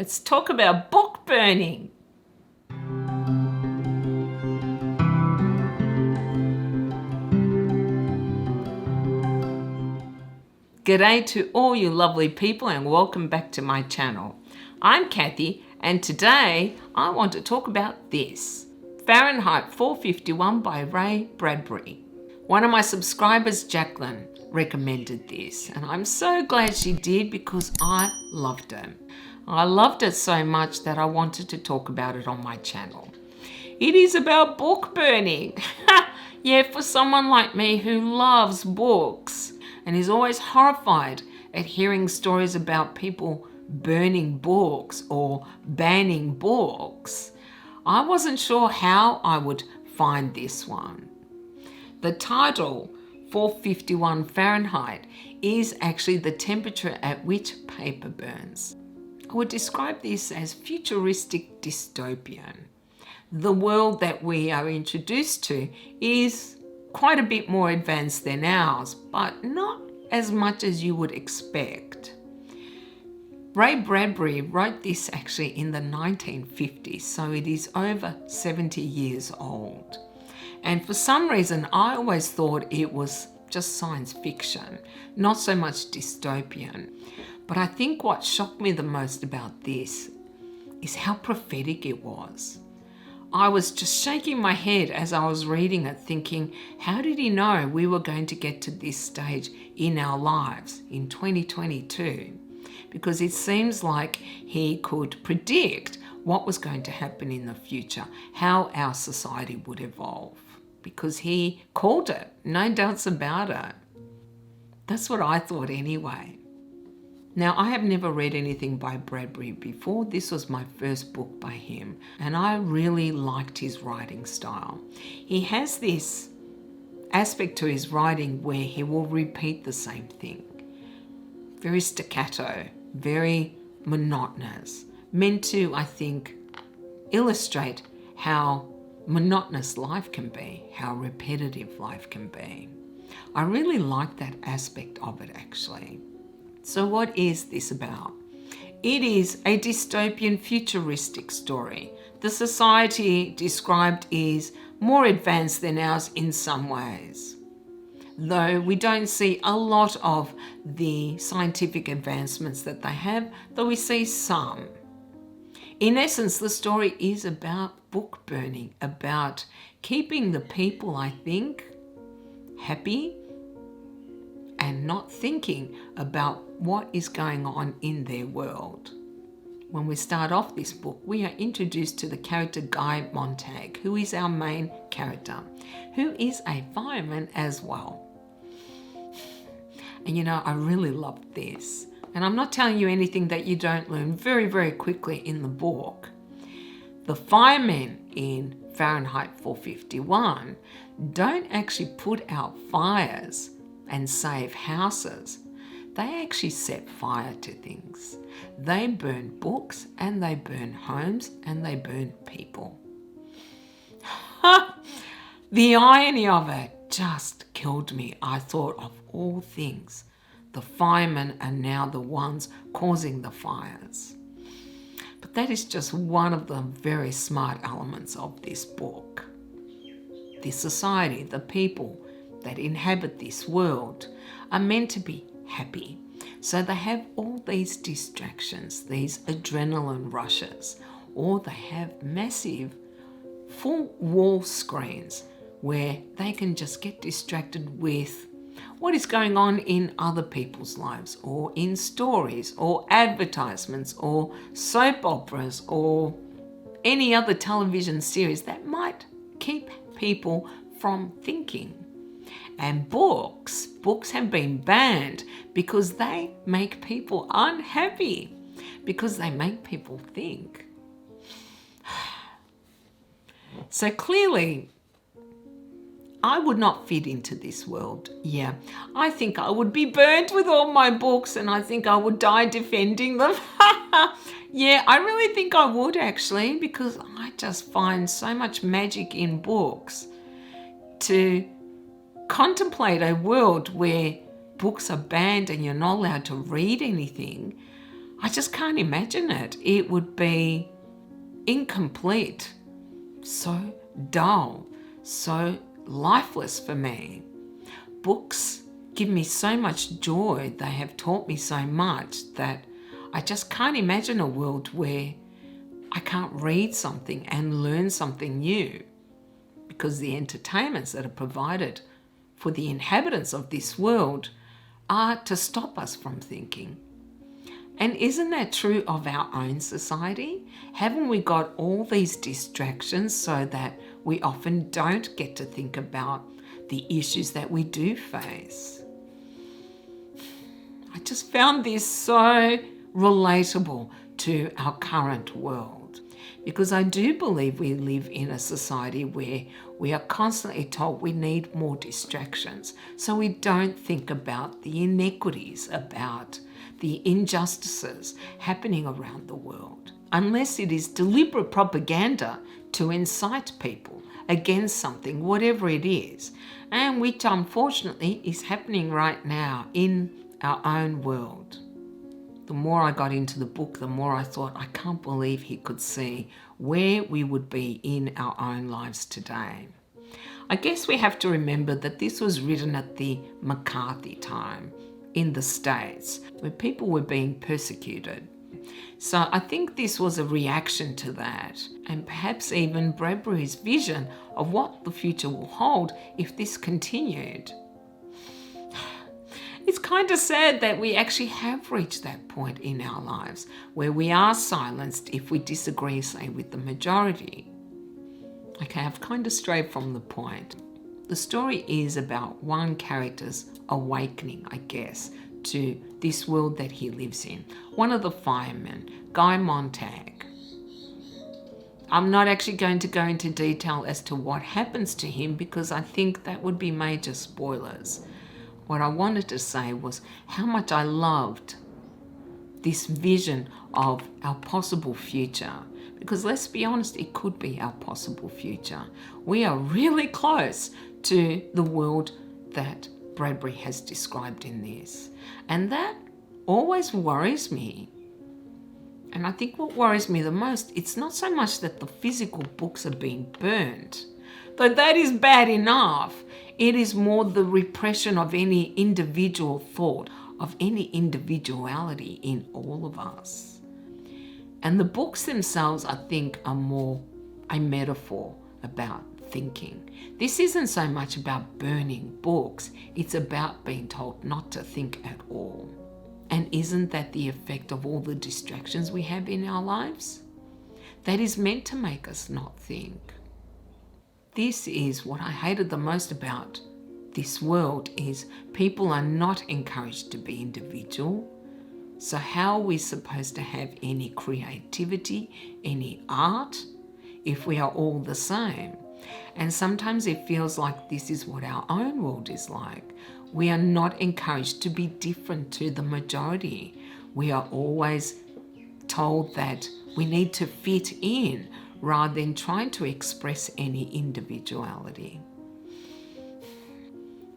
Let's talk about book burning. G'day to all you lovely people and welcome back to my channel. I'm Kathy and today I want to talk about this. Fahrenheit 451 by Ray Bradbury. One of my subscribers, Jacqueline, recommended this and I'm so glad she did because I loved it. I loved it so much that I wanted to talk about it on my channel. It is about book burning. Yeah, for someone like me who loves books and is always horrified at hearing stories about people burning books or banning books, I wasn't sure how I would find this one. The title, 451 Fahrenheit, is actually the temperature at which paper burns. I would describe this as futuristic dystopian. The world that we are introduced to is quite a bit more advanced than ours, but not as much as you would expect. Ray Bradbury wrote this actually in the 1950s, so it is over 70 years old. And for some reason, I always thought it was just science fiction, not so much dystopian. But I think what shocked me the most about this is how prophetic it was. I was just shaking my head as I was reading it, thinking, how did he know we were going to get to this stage in our lives in 2022? Because it seems like he could predict what was going to happen in the future, how our society would evolve, because he called it, no doubts about it. That's what I thought anyway. Now, I have never read anything by Bradbury before. This was my first book by him, and I really liked his writing style. He has this aspect to his writing where he will repeat the same thing. Very staccato, very monotonous, meant to, I think, illustrate how monotonous life can be, how repetitive life can be. I really like that aspect of it actually. So what is this about? It is a dystopian futuristic story. The society described is more advanced than ours in some ways, though we don't see a lot of the scientific advancements that they have, though we see some. In essence, the story is about book burning, about keeping the people, I think, happy and not thinking about what is going on in their world. When we start off this book, we are introduced to the character Guy Montag, who is our main character, who is a fireman as well. And you know, I really loved this. And I'm not telling you anything that you don't learn very, very quickly in the book. The firemen in Fahrenheit 451 don't actually put out fires and save houses. They actually set fire to things. They burn books and they burn homes and they burn people. The irony of it just killed me. I thought, of all things, the firemen are now the ones causing the fires. But that is just one of the very smart elements of this book. The society, the people that inhabit this world are meant to be happy. So they have all these distractions, these adrenaline rushes, or they have massive full wall screens where they can just get distracted with what is going on in other people's lives, or in stories, or advertisements, or soap operas, or any other television series that might keep people from thinking. And books have been banned because they make people unhappy, because they make people think. So clearly, I would not fit into this world. Yeah, I think I would be burnt with all my books and I think I would die defending them. Yeah, I really think I would actually, because I just find so much magic in books. To contemplate a world where books are banned and you're not allowed to read anything, I just can't imagine it. It would be incomplete, so dull, so lifeless for me. Books give me so much joy. They have taught me so much that I just can't imagine a world where I can't read something and learn something new, because the entertainments that are provided for the inhabitants of this world are to stop us from thinking. And isn't that true of our own society? Haven't we got all these distractions so that we often don't get to think about the issues that we do face? I just found this so relatable to our current world, because I do believe we live in a society where we are constantly told we need more distractions, so we don't think about the inequities, about the injustices happening around the world, unless it is deliberate propaganda to incite people against something, whatever it is, and which unfortunately is happening right now in our own world. The more I got into the book, the more I thought, I can't believe he could see where we would be in our own lives today. I guess we have to remember that this was written at the McCarthy time in the States, where people were being persecuted. So I think this was a reaction to that, and perhaps even Bradbury's vision of what the future will hold if this continued. It's kind of sad that we actually have reached that point in our lives where we are silenced if we disagree, say, with the majority. Okay, I've kind of strayed from the point. The story is about one character's awakening, I guess, to this world that he lives in. One of the firemen, Guy Montag. I'm not actually going to go into detail as to what happens to him because I think that would be major spoilers. What I wanted to say was how much I loved this vision of our possible future. Because let's be honest, it could be our possible future. We are really close to the world that Bradbury has described in this. And that always worries me. And I think what worries me the most, it's not so much that the physical books are being burned, though that is bad enough. It is more the repression of any individual thought, of any individuality in all of us. And the books themselves, I think, are more a metaphor about thinking. This isn't so much about burning books, it's about being told not to think at all. And isn't that the effect of all the distractions we have in our lives? That is meant to make us not think. This is what I hated the most about this world, is people are not encouraged to be individual. So how are we supposed to have any creativity, any art, if we are all the same? And sometimes it feels like this is what our own world is like. We are not encouraged to be different to the majority. We are always told that we need to fit in rather than trying to express any individuality.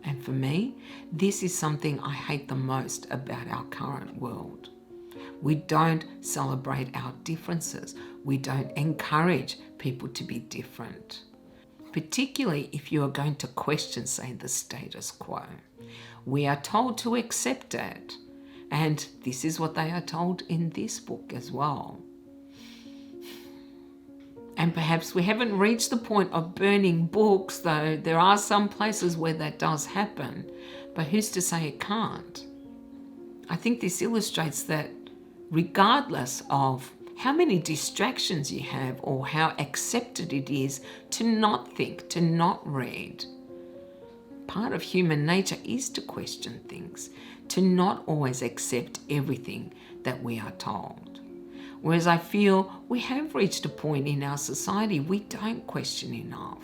And for me, this is something I hate the most about our current world. We don't celebrate our differences. We don't encourage people to be different, particularly if you are going to question, say, the status quo. We are told to accept it, and this is what they are told in this book as well. And perhaps we haven't reached the point of burning books, though there are some places where that does happen, but who's to say it can't? I think this illustrates that regardless of how many distractions you have or how accepted it is to not think, to not read, part of human nature is to question things, to not always accept everything that we are told. Whereas I feel we have reached a point in our society we don't question enough.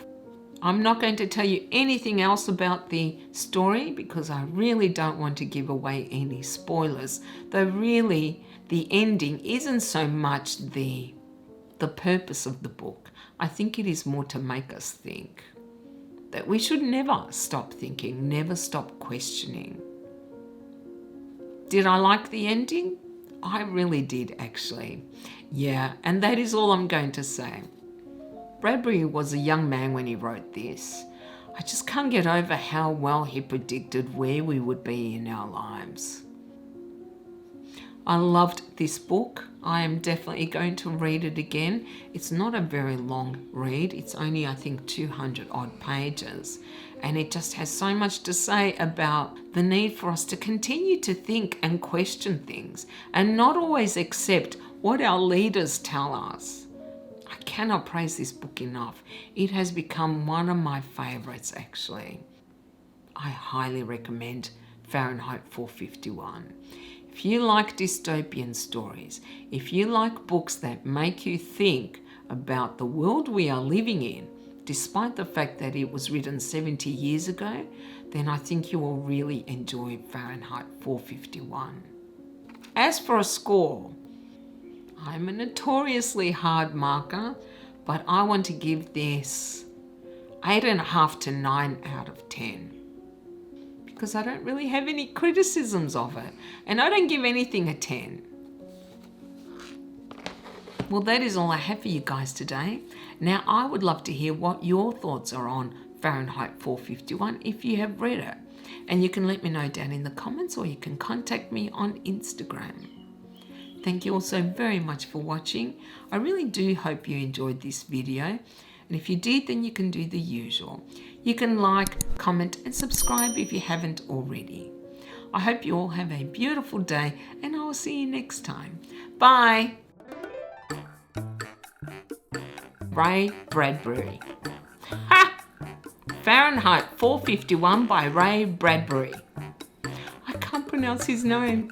I'm not going to tell you anything else about the story because I really don't want to give away any spoilers, though really the ending isn't so much the purpose of the book. I think it is more to make us think that we should never stop thinking, never stop questioning. Did I like the ending? I really did actually. Yeah, and that is all I'm going to say. Bradbury was a young man when he wrote this. I just can't get over how well he predicted where we would be in our lives. I loved this book. I am definitely going to read it again. It's not a very long read. It's only, I think, 200 odd pages. And it just has so much to say about the need for us to continue to think and question things and not always accept what our leaders tell us. I cannot praise this book enough. It has become one of my favorites, actually. I highly recommend Fahrenheit 451. If you like dystopian stories, if you like books that make you think about the world we are living in, despite the fact that it was written 70 years ago, then I think you will really enjoy Fahrenheit 451. As for a score, I'm a notoriously hard marker, but I want to give this 8.5 to 9 out of 10. Because I don't really have any criticisms of it, and I don't give anything a 10. Well, that is all I have for you guys today. Now, I would love to hear what your thoughts are on Fahrenheit 451 if you have read it. And you can let me know down in the comments, or you can contact me on Instagram. Thank you all so very much for watching. I really do hope you enjoyed this video. And if you did, then you can do the usual. You can like, comment, and subscribe if you haven't already. I hope you all have a beautiful day, and I will see you next time. Bye. Ray Bradbury. Ha! Fahrenheit 451 by Ray Bradbury. I can't pronounce his name.